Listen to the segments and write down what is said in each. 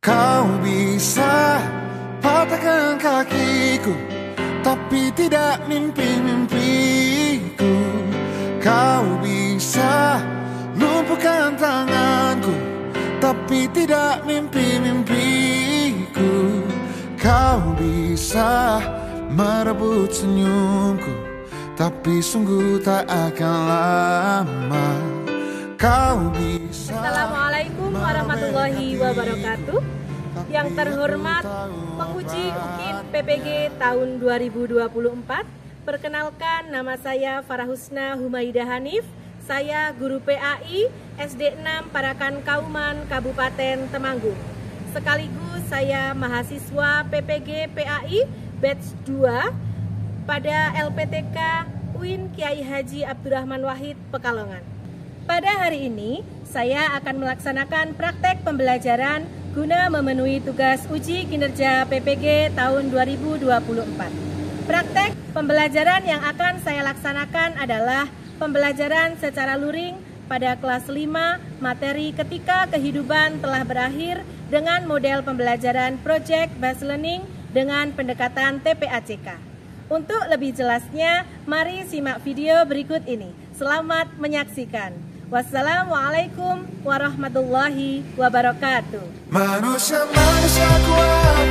Kau bisa patahkan kakiku, tapi tidak mimpi-mimpiku. Kau bisa lumpuhkan tanganku, tapi tidak mimpi-mimpiku. Kau bisa merebut senyumku, tapi sungguh tak akan lama. Kau bisa. Assalamualaikum warahmatullahi wabarakatuh. Yang terhormat penguji UKIN PPG tahun 2024, perkenalkan nama saya Farahusna Humaidah Hanif. Saya guru PAI SD 6 Parakan Kauman Kabupaten Temanggung. Sekaligus saya mahasiswa PPG PAI batch 2 pada LPTK UIN Kiai Haji Abdurrahman Wahid Pekalongan. Pada hari ini saya akan melaksanakan praktek pembelajaran guna memenuhi tugas uji kinerja PPG tahun 2024. Praktek pembelajaran yang akan saya laksanakan adalah pembelajaran secara luring pada kelas 5 materi ketika kehidupan telah berakhir dengan model pembelajaran Project Based Learning dengan pendekatan TPACK. Untuk lebih jelasnya, mari simak video berikut ini. Selamat menyaksikan. Wassalamualaikum warahmatullahi wabarakatuh. Manusia kuat,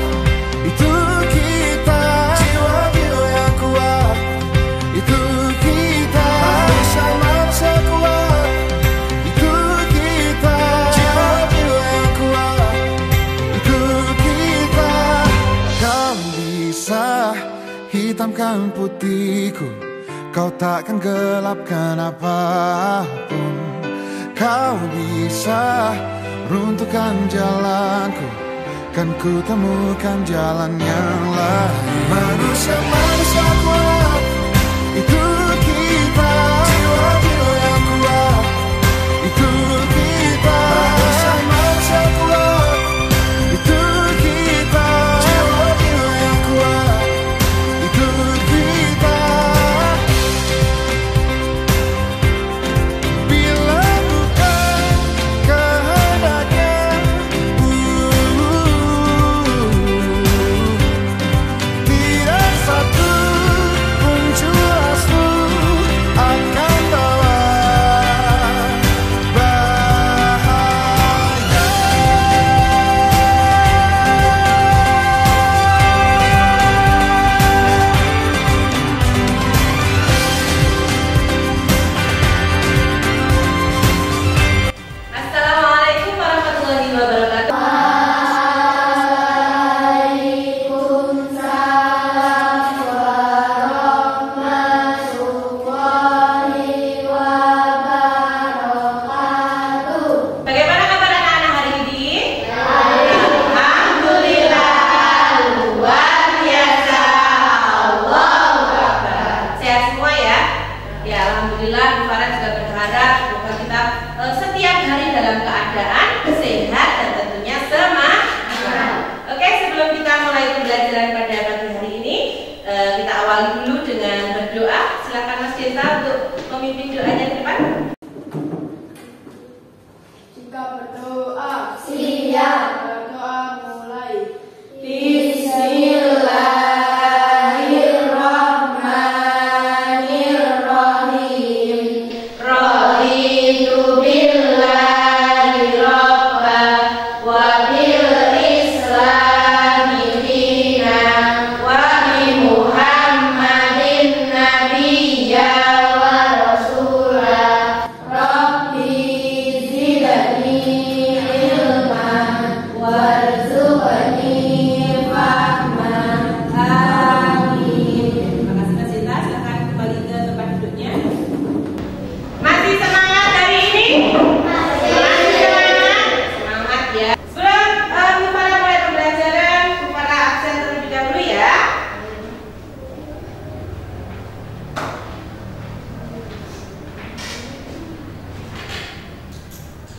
itu kita. Jiwa-jiwa yang kuat, itu kita. Manusia kuat, itu kita. Jiwa-jiwa yang kuat, itu kita. Kau bisa hitamkan putihku, kau takkan gelapkan apapun. Kau bisa runtuhkan jalanku, kan ku temukan jalan yang lain. Manusia kuat, itu kita. Jiwa-jiwa yang kuat, itu kita. Manusia kuat, itu kita. Jiwa-jiwa yang kuat, itu kita.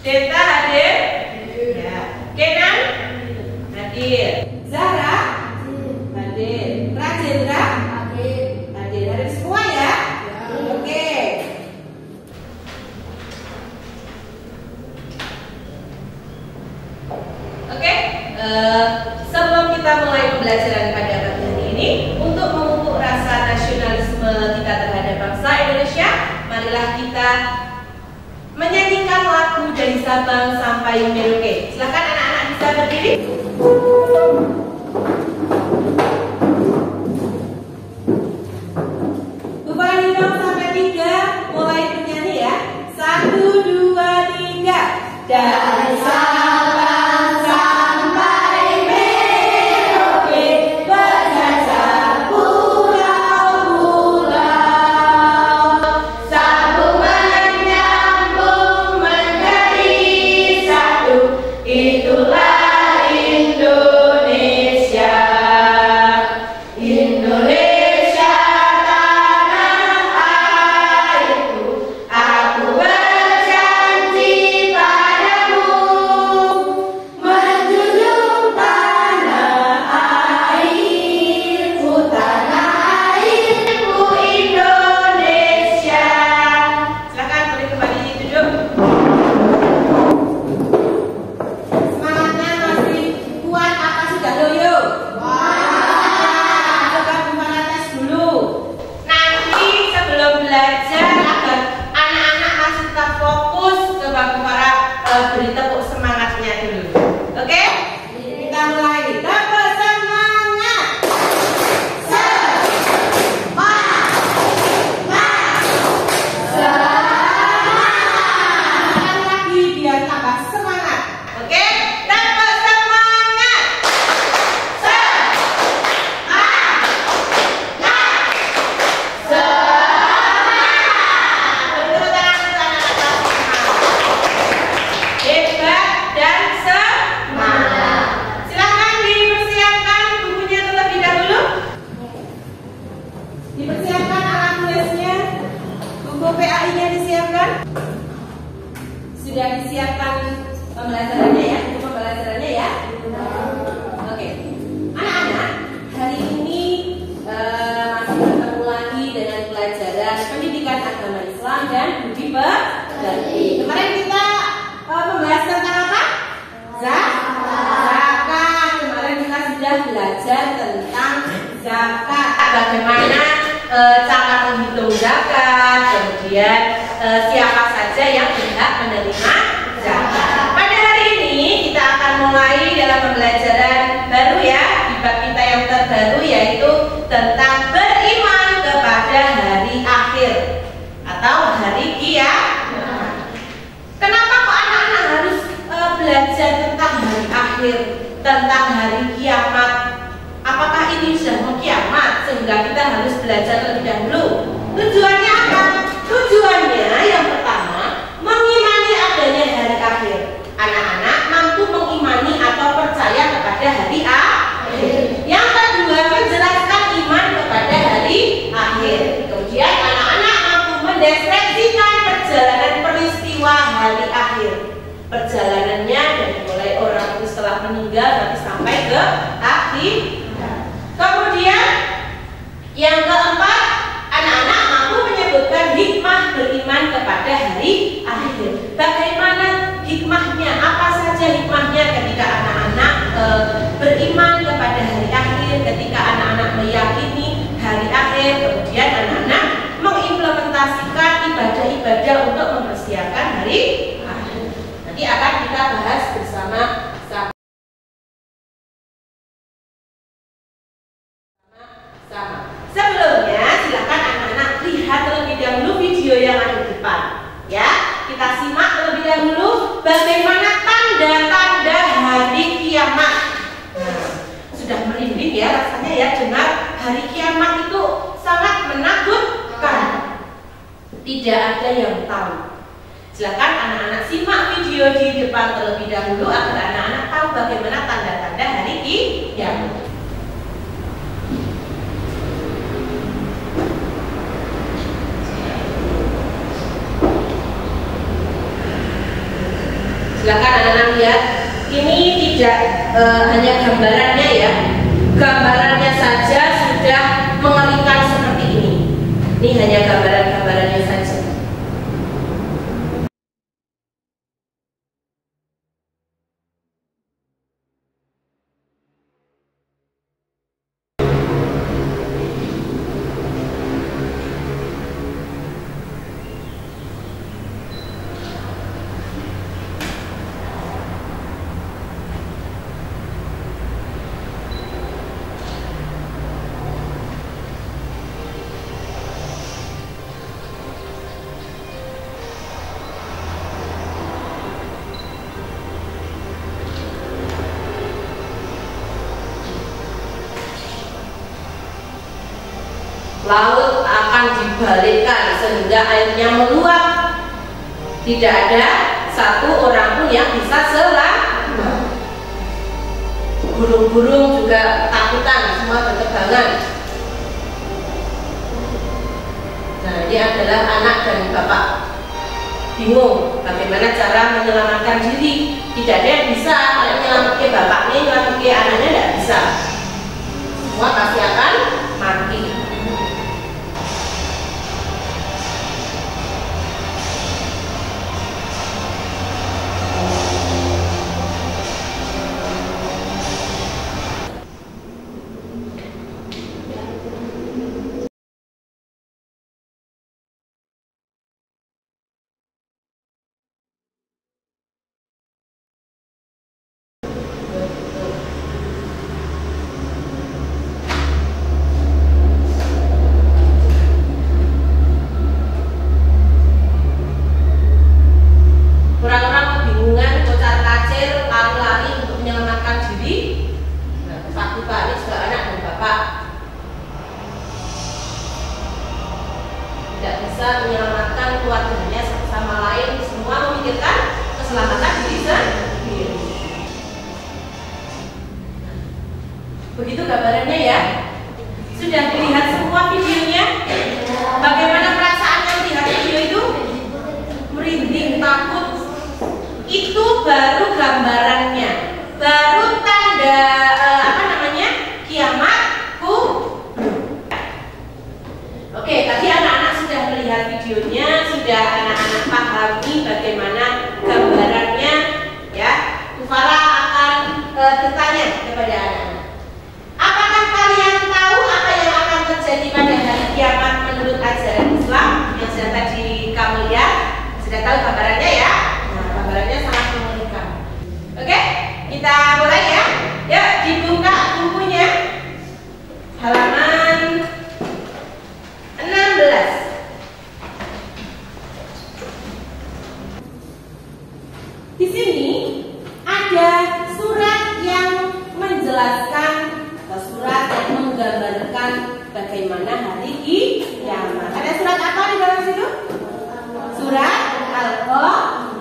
Deta hadir? Ya. Kenan? Hadir. Zara? Hadir. Rajendra? Hadir. Hadir semua ya? Oke. Oke. Sebelum kita mulai pembelajaran pada pagi hari ini, untuk memupuk rasa nasionalisme kita terhadap bangsa Indonesia, marilah kita menyanyikan lagu dari Sabang sampai Merauke. Silakan anak-anak bisa berdiri. Bukan hitung sampai 3, mulai bernyanyi ya. 1, 2, 3. Dari Sabang sampai Merauke, berjajah pulau-pulau, sambung menyambung menjadi satu, itulah Indonesia. Indonesia tanah airku, aku berjanji padamu, menjunjung tanah airku Indonesia. Silakan boleh kembali duduk. Semangatnya masih kuat apa sudah loyo? Coba gimana tes dulu. Nanti sebelum belajar agar anak-anak masih tetap fokus, coba Bumara beri tepuk semangatnya dulu. Oke? Kita mulai. Tepuk semangat. Sekali lagi biar tambah semangat. Oke? Tepuk semangat. Hebat dan semangat. Silakan dipersiapkan bukunya terlebih dahulu. Dipersiapkan alat tulisnya. Buku PAI-nya disiapkan. Sudah disiapkan pembelajarannya ya, buku pembelajarannya ya. Oke. Anak-anak, hari ini masih bertemu lagi dengan pelajaran pendidikan agama Islam dan budi pekerti. Kemarin kita membahas tentang apa? Zakat. Kemarin kita sudah belajar tentang zakat. Bagaimana cara menghitung zakat, kemudian siapa saja yang berhak menerima zakat. Pada hari ini kita akan mulai dalam pembelajaran baru ya, di bab kita yang terbaru, yaitu tentang beriman kepada hari akhir atau hari kiamat. Kenapa kok anak-anak harus belajar tentang hari akhir, tentang hari kiamat? Apakah ini sudah mau kiamat sehingga kita harus belajar terlebih dahulu? Tujuannya apa? Tujuannya yang pertama, mengimani adanya hari akhir. Anak-anak mampu mengimani atau percaya kepada hari akhir. Yang kedua, menjelaskan iman kepada hari akhir. Kemudian anak-anak mampu mendeskripsikan perjalanan peristiwa hari akhir. Perjalanannya dari mulai orang itu setelah meninggal nanti sampai ke akhir. Kemudian yang keempat, anak-anak mampu menyebutkan hikmah beriman kepada hari akhir. Bagaimana hikmahnya? Apa saja hikmahnya ketika anak-anak beriman kepada hari akhir, ketika anak-anak meyakini hari akhir, kemudian anak-anak mengimplementasikan ibadah-ibadah untuk mempersiapkan hari akhir. Nanti akan kita bahas bersama. Sebelumnya silakan anak-anak lihat terlebih dahulu video yang ada di depan. Ya, kita simak terlebih dahulu bagaimana tanda-tanda hari kiamat. Nah, sudah merinding ya rasanya ya dengar hari kiamat itu sangat menakutkan. Tidak ada yang tahu. Silakan anak-anak simak video di depan terlebih dahulu agar anak-anak tahu bagaimana tanda-tanda hari kiamat. Silakan anak-anak lihat. Ini tidak hanya gambarannya ya. Gambarannya saja sudah mengerikan seperti ini. Ini hanya gambaran-gambarannya saja. laut akan dibalikkan sehingga airnya meluap. Tidak ada satu orang pun yang bisa selamat. Burung-burung juga ketakutan, semua berterbangan. Nah, ini adalah anak dan bapak bingung bagaimana cara menyelamatkan diri. Tidak ada yang bisa. Kalau menyelamatkan bapaknya, menyelamatkan anaknya tidak bisa. Semua pasti akan mati. Menyelamatkan keluarganya satu sama lain, semua memikirkan keselamatan diri sendiri. Begitu gambarannya ya. Sudah dilihat semua videonya? Bagaimana perasaannya melihat video itu? Merinding, takut. Itu baru gambarannya, baru tanda kiamatku. Oke, tadi anak-anak sudah melihat videonya, sudah anak-anak pahami bagaimana gambarannya, ya. Ufara akan bertanya kepada anak-anak. Apakah kalian tahu apa yang akan terjadi pada hari kiamat menurut ajaran Islam yang sudah tadi kamu lihat? Sudah tahu gambarannya ya? Nah, gambarannya sangat mengerikan. Oke, kita mulai ya. Yuk, dibuka bukunya. Halaman 16. Di sini ada surat yang menjelaskan atau surat yang menggambarkan bagaimana hari kiamat. Ada surat apa di dalam situ? Surat Al-Qari'ah.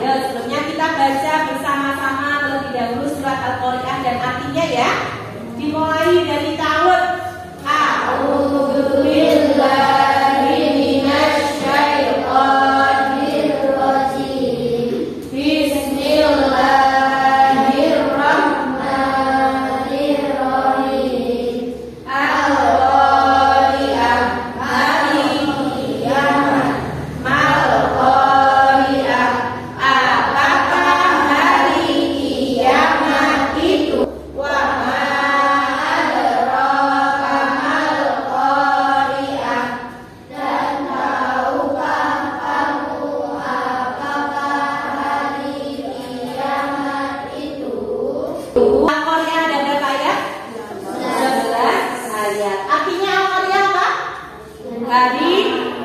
Ya, sebelumnya kita baca bersama-sama terlebih dahulu surat Al-Qari'ah dan artinya ya. Dimulai dari ta'awudz. A'udzu billahi minasy syaithanir rajim. Bismillahirrahmanirrahim. Al-Qari'ah, hari kiamat. Mal-Qari'ah, apakah hari kiamat itu? Wa ma adraka mal-Qari'ah. Dan tahukah kamu apakah hari kiamat itu? Al-Qari'ah ada berapa ayat? 11 ayat. Artinya Al-Qari'ah apa? Hari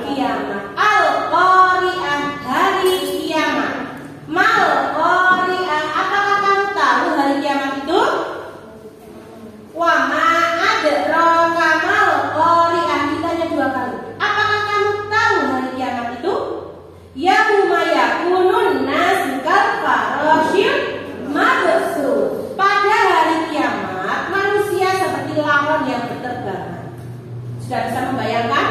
kiamat. Al-Qari'ah, hari kiamat. Mal-Qari'ah, apakah kamu tahu hari kiamat itu? Wa ma adraka mal-Qari'ah, ditanya 2 kali. Apakah kamu tahu hari kiamat itu? Yauma yakunun nasu kalfarashil mabthus. Pada hari kiamat manusia seperti lawan yang berterbangan. Sudah bisa membayangkan?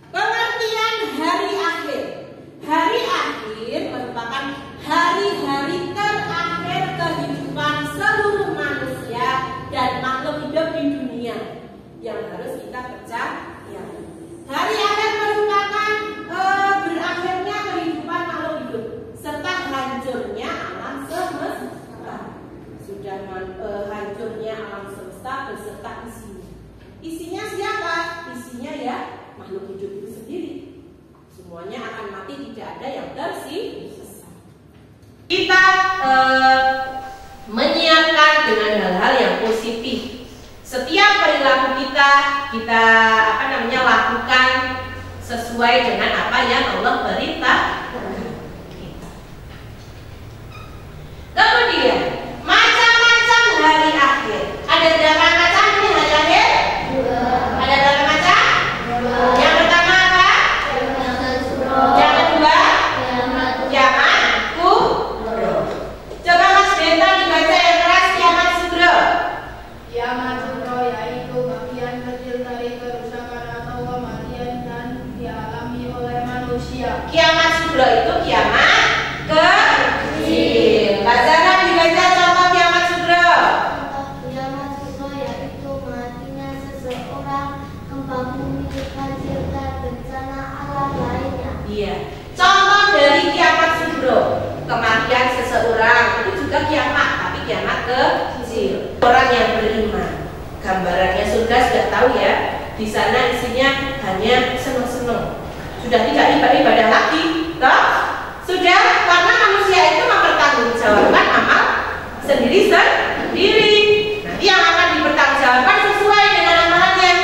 Pengertian hari akhir. Hari akhir merupakan hari-hari terakhir kehidupan seluruh manusia dan makhluk hidup di dunia yang harus kita percaya. Hari akhir merupakan berakhirnya kehidupan makhluk hidup serta hancurnya alam semesta. Sudah hancurnya alam semesta beserta isinya. Isinya siapa? Isinya ya makhluk hidup itu sendiri. Semuanya akan mati, tidak ada yang tersisa. Kita menyiapkan dengan hal-hal yang positif. Setiap perilaku kita lakukan sesuai dengan apa yang Allah perintahkan kita. Kemudian macam-macam hari akhir. Ada berapa macam ini hari akhir? Ada berapa macam? kecil. Orang yang beriman. Gambarannya surga sudah tahu ya. Di sana isinya hanya senang-senang. Sudah tidak ibadah lagi, toh? Sudah, karena manusia itu mempertanggungjawabkan amal sendiri-sendiri. Nanti yang akan dipertanggungjawabkan sesuai dengan amalannya.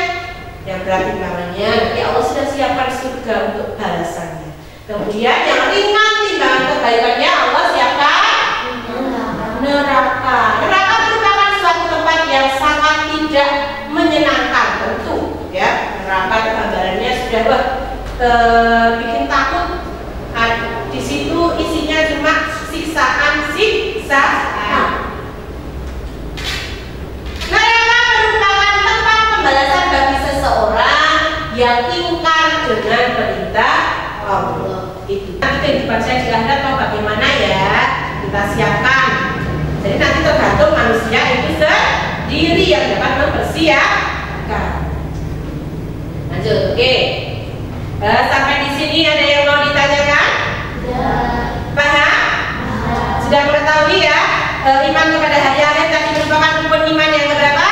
Yang berarti namanya nanti Allah sudah siapkan surga untuk balasannya. Kemudian yang ringan timbangan kebaikannya Allah siapkan neraka. Neraka merupakan suatu tempat yang sangat tidak menyenangkan tentu, ya. Neraka gambarannya sudah bikin takut. Di situ isinya cuma siksaan. Neraka merupakan tempat pembalasan bagi seseorang yang ingkar dengan perintah Allah. Itu nanti kehidupan saya di akhirat mau bagaimana ya, kita siapkan. Jadi nanti tergantung manusia itu sendiri yang dapat mempersiapkan. Lanjut, oke. Sampai di sini ada yang mau ditanyakan? Paham? Sudah mengetahui ya, iman kepada hari akhir tadi merupakan rukun iman yang berapa?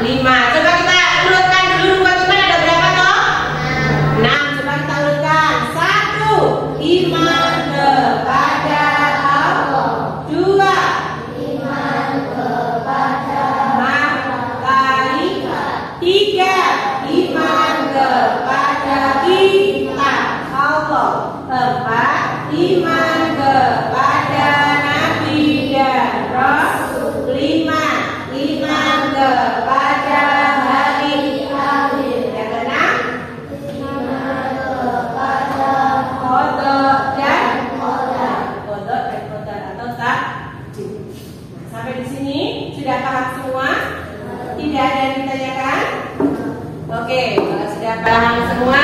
5. Coba kita urutkan dulu rukun iman ada berapa toh? 6. Coba kita urutkan. 1. Iman kepada Allah. 2. Iman kepada malaikat. 3. Iman kepada kitab Allah. 4. Iman kepada Nabi dan Rasul. 5. Iman kepada hari akhir. Yang keenam, iman kepada qada dan qadar. Qada dan qadar atau takdir. Nah, sampai di sini sudah paham semua? Tidak ada yang ditanyakan? Oke, kalau sudah paham semua,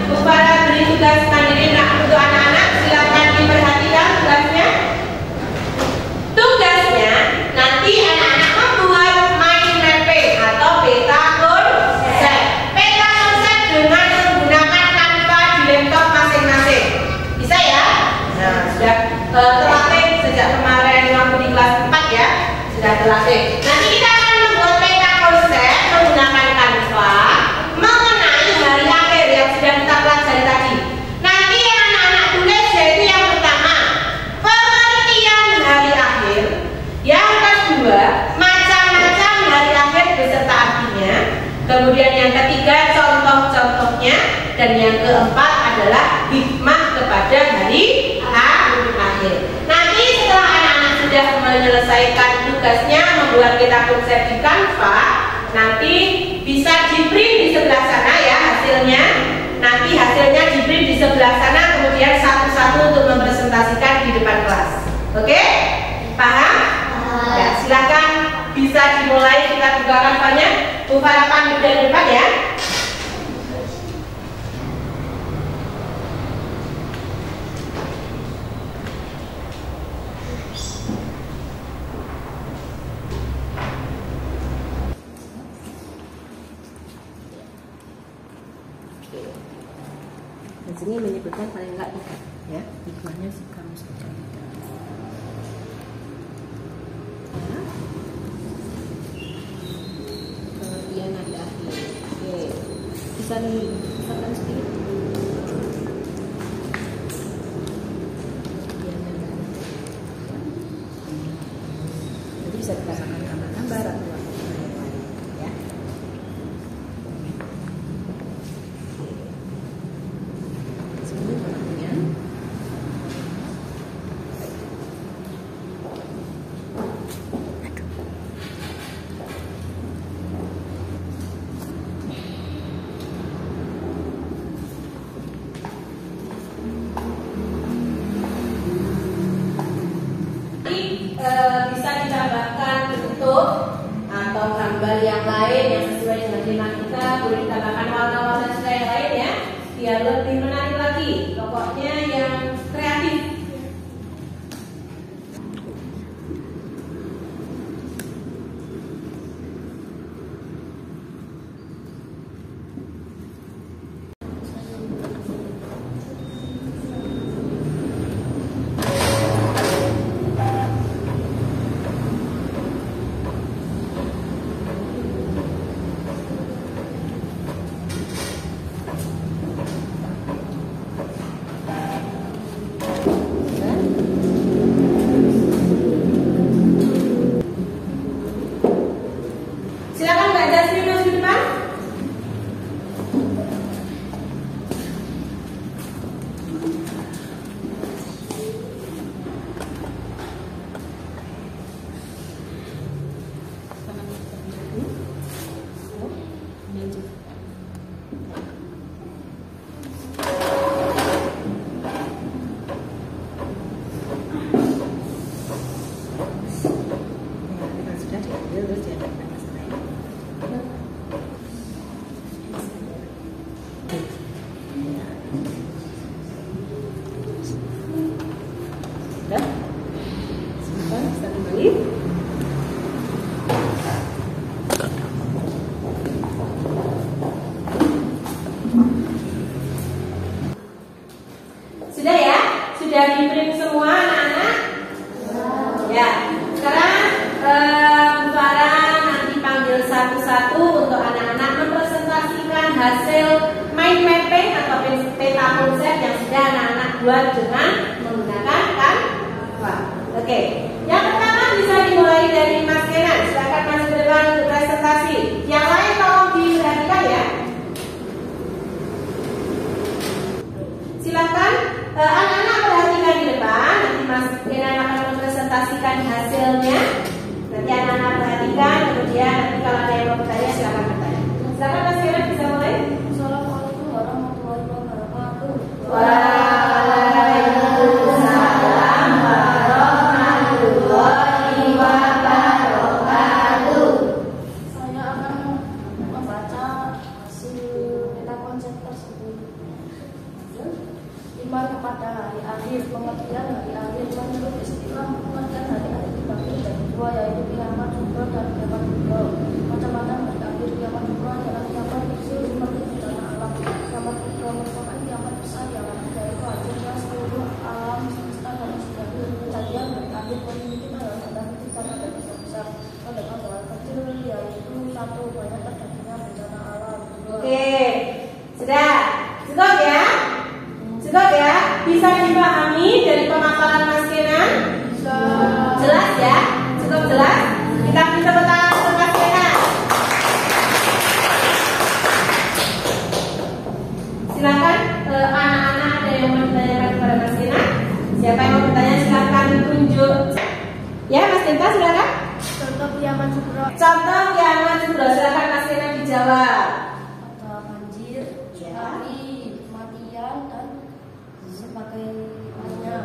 Bupara beri tugas mandiri untuk anak-anak. Silakan diperhatikan tugasnya. Tugasnya nanti anak-anak membuat mind mapping atau peta konsep. Peta konsep dengan menggunakan Canva di laptop masing-masing. Bisa ya? Nah, sudah terlatih sejak kemarin waktu di kelas 4 ya. Sudah terlatih. Nanti kita akan membuat peta konsep menggunakan Canva mengenai hari akhir yang sudah kita pelajari tadi. Nanti yang anak-anak tulis yaitu yang pertama, pengertian hari akhir. Yang kedua, macam-macam hari akhir beserta artinya. Kemudian yang ketiga, contoh-contohnya. Dan yang keempat adalah hikmah kepada hari akhir. Nanti setelah anak-anak sudah menyelesaikan tugasnya membuat peta konsep di Canva, nanti bisa di-print di sebelah sana ya hasilnya. Nanti hasilnya di-print di sebelah sana, kemudian satu-satu untuk mempresentasikan di depan kelas. Oke? Paham? Ya, silakan bisa dimulai, kita buka Canvanya. Bu Farah panggil dari depan ya. Di sini menyebutkan paling enggak 3 ya, hikmahnya kamu sebutkan. Ya. Pengertian hari akhir. Oke. Bisa disampaikan sedikit. Jadi bisa dikatakan gambar-gambar atau ya. Bisa ditambahkan bentuk atau gambar yang lain yang sesuai dengan tema kita. Boleh ditambahkan warna-warna juga yang lain ya, biar lebih menarik lagi. Pokoknya yang kreatif. dibuat dengan menggunakan Canva. Oke, yang pertama bisa dimulai dari Mas Kenan. Silakan masuk ke depan untuk presentasi. Yang lain tolong diperhatikan ya. Silakan anak-anak perhatikan di depan. Nanti Mas Kenan akan mempresentasikan hasilnya. Nanti anak-anak perhatikan. Kemudian nanti kalau ada yang mau bertanya silakan bertanya. Silakan Mas Kenan bisa mulai. Assalamualaikum warahmatullahi wabarakatuh. Waalaikumsalam warahmatullahi wabarakatuh. Saya akan membaca hasil peta konsep tersebut. Iman kepada hari akhir. Pengertian hari akhir menurut istilah pengertian hari akhir dibagi menjadi dua, yaitu kiamat kubra dan kiamat kubra. Macam-macam hari akhir. Kiamat kubra adalah kiamat kecil seperti bencana alam. Kiamat kubra merupakan kiamat besar yang yaitu hancurnya seluruh alam semesta dan sebagai kejadian hari akhir memiliki tanda titik karena ada besar. Sedangkan hal kecil yaitu satu, banyak terjadinya bencana alam. Oke, sudah cukup ya? Cukup ya? Bisa dipahami dari pemaparan Mas Kenan? Bisa. Jelas ya? Cukup jelas? Kita beri tepuk tangan untuk Mas Kenan. Silakan anak-anak ada yang mau bertanya kepada Mas Kenan? Siapa yang mau bertanya silakan tunjuk. Ya Mas Tinta silakan. Contoh kiamat kubra. Contoh kiamat kubra, silakan Mas Kenan dijawab. Ada banjir, tsunami, kematian dan sebagainya.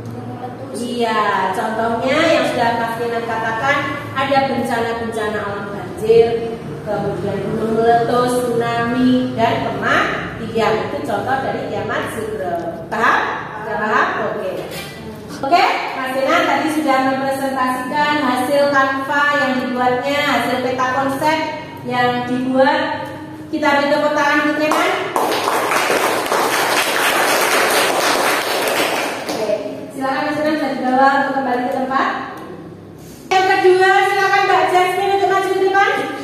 Gunung meletus. Iya, contohnya yang sudah Mas Kenan katakan ada bencana-bencana alam banjir, kemudian gunung meletus, tsunami, dan kematian. Itu contoh dari kiamat kubra. Paham? Sudah paham? Oke. Oke, Mas Kenan tadi sudah mempresentasikan hasil Canva yang dibuatnya, hasil peta konsep yang dibuat. Kita beri tepuk tangan untuk Kenan. Oke, silakan Mas Kenan bisa dibawa untuk kembali ke tempat. Yang kedua, silakan Mbak Jasmine untuk maju ke depan.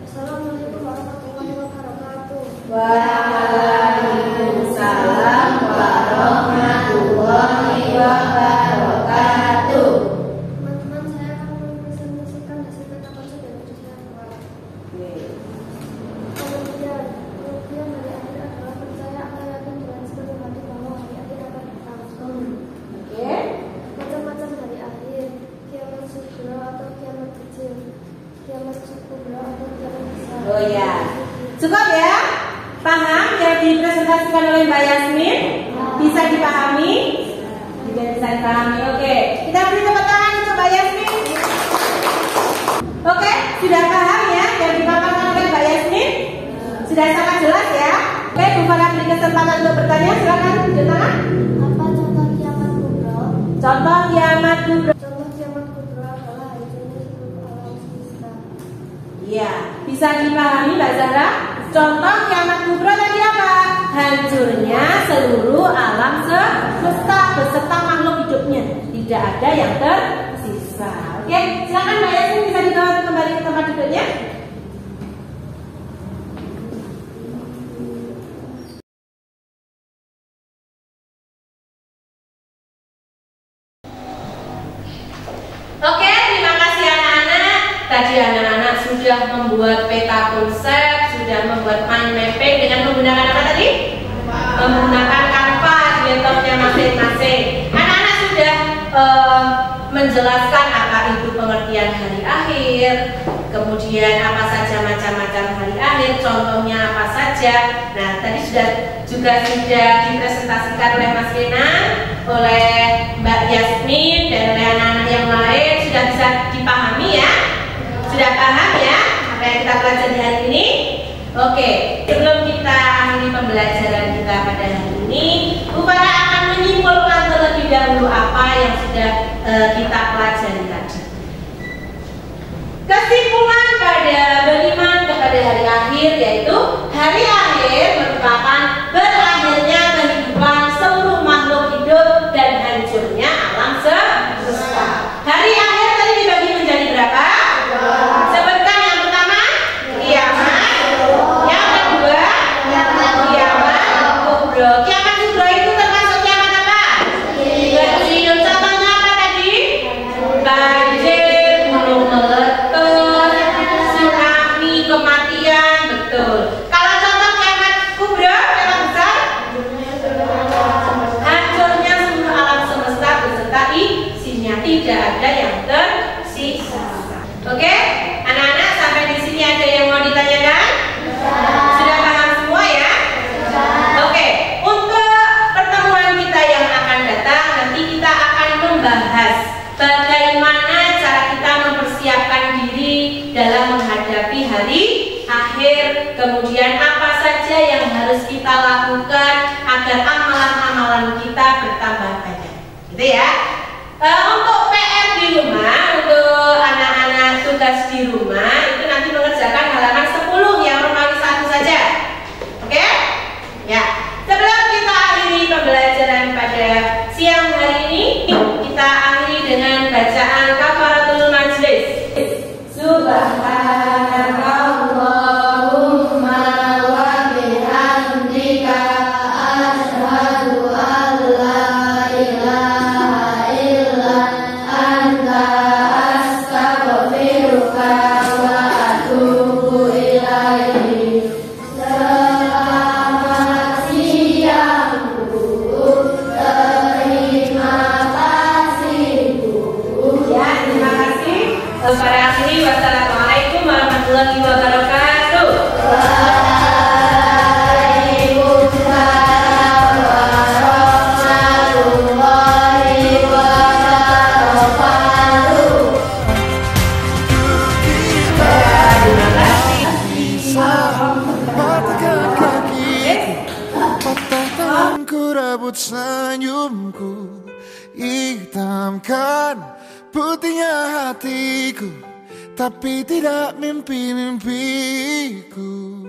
Assalamualaikum warahmatullahi wabarakatuh. Waalaikumsalam warahmatullahi wabarakatuh. Teman-teman, saya akan mempresentasikan hasil peta konsep dari jurusan keuangan. Kemudian hari akhir adalah percaya atau yakin dengan sepenuh hati bahwa hari akhir akan datang. Oke. Macam-macam hari akhir, kiamat kubra atau kiamat kecil, kiamat kubra atau kiamat besar. Oh ya, cukup ya? Paham yang dipresentasikan oleh Mbak Yasmin? Bisa dipahami? Tidak bisa dipahami. Oke, kita beri tepuk tangan untuk Mbak Yasmin. Oke, sudah paham ya yang dipaparkan oleh Mbak Yasmin? Sudah sangat jelas ya? Oke, Bu Farah beri kesempatan untuk bertanya. Silakan tunjuk tangan. Apa contoh kiamat kubra? Contoh kiamat kubra. Contoh kiamat kubra adalah hancurnya seluruh alam semesta. Iya, bisa dipahami Mbak Zahra? Contoh kiamat kubra tadi apa? Hancurnya seluruh alam semesta beserta makhluk hidupnya. Tidak ada yang tersisa. Oke, silakan Mbak Yasmin bisa dibawa kembali ke tempat duduknya. Oke, terima kasih anak-anak. Tadi anak-anak sudah membuat peta konsep, sudah membuat mind mapping dengan menggunakan apa tadi? Menggunakan Canva di laptopnya masing-masing. Anak-anak sudah menjelaskan apa itu pengertian hari akhir, kemudian apa saja macam-macam hari akhir, contohnya apa saja. Nah, tadi sudah dipresentasikan oleh Mas Kenan, oleh Mbak Yasmin, dan oleh anak-anak yang lain. Sudah bisa dipahami ya? Sudah paham ya apa yang kita pelajari hari ini? Oke, sebelum kita akhiri pembelajaran kita pada hari ini, Bu Farah akan menyimpulkan terlebih dahulu apa yang sudah kita pelajari tadi. Kesimpulan pada beriman kepada hari akhir yaitu hari akhir merupakan berakhirnya kehidupan seluruh makhluk hidup dan hancurnya alam semesta. Hari kemudian apa saja yang harus kita lakukan agar amalan-amalan kita bertambah banyak, gitu ya. Untuk PR di rumah, untuk anak-anak tugas di rumah itu nanti mengerjakan halaman 10 yang Romawi 1 saja, oke? Ya. Sebelum kita akhiri pembelajaran pada siang hari ini, kita akhiri dengan bacaan kafaratul majlis. Subhanakallahumma wa bihamdika asyhadu an la ilaha illa anta astaghfiruka wa atubu ilaihi. Selamat siang Bu, terima kasih Bu. Ya, terima kasih. Pada akhiri, wassalamualaikum warahmatullahi wabarakatuh. Waalaikumsalam warahmatullahi wabarakatuh. Terima kasih. Patahkan kakiku, patah tanganku, rebut senyumku, hitamkan putihnya hatiku, tapi tidak mimpi-mimpiku.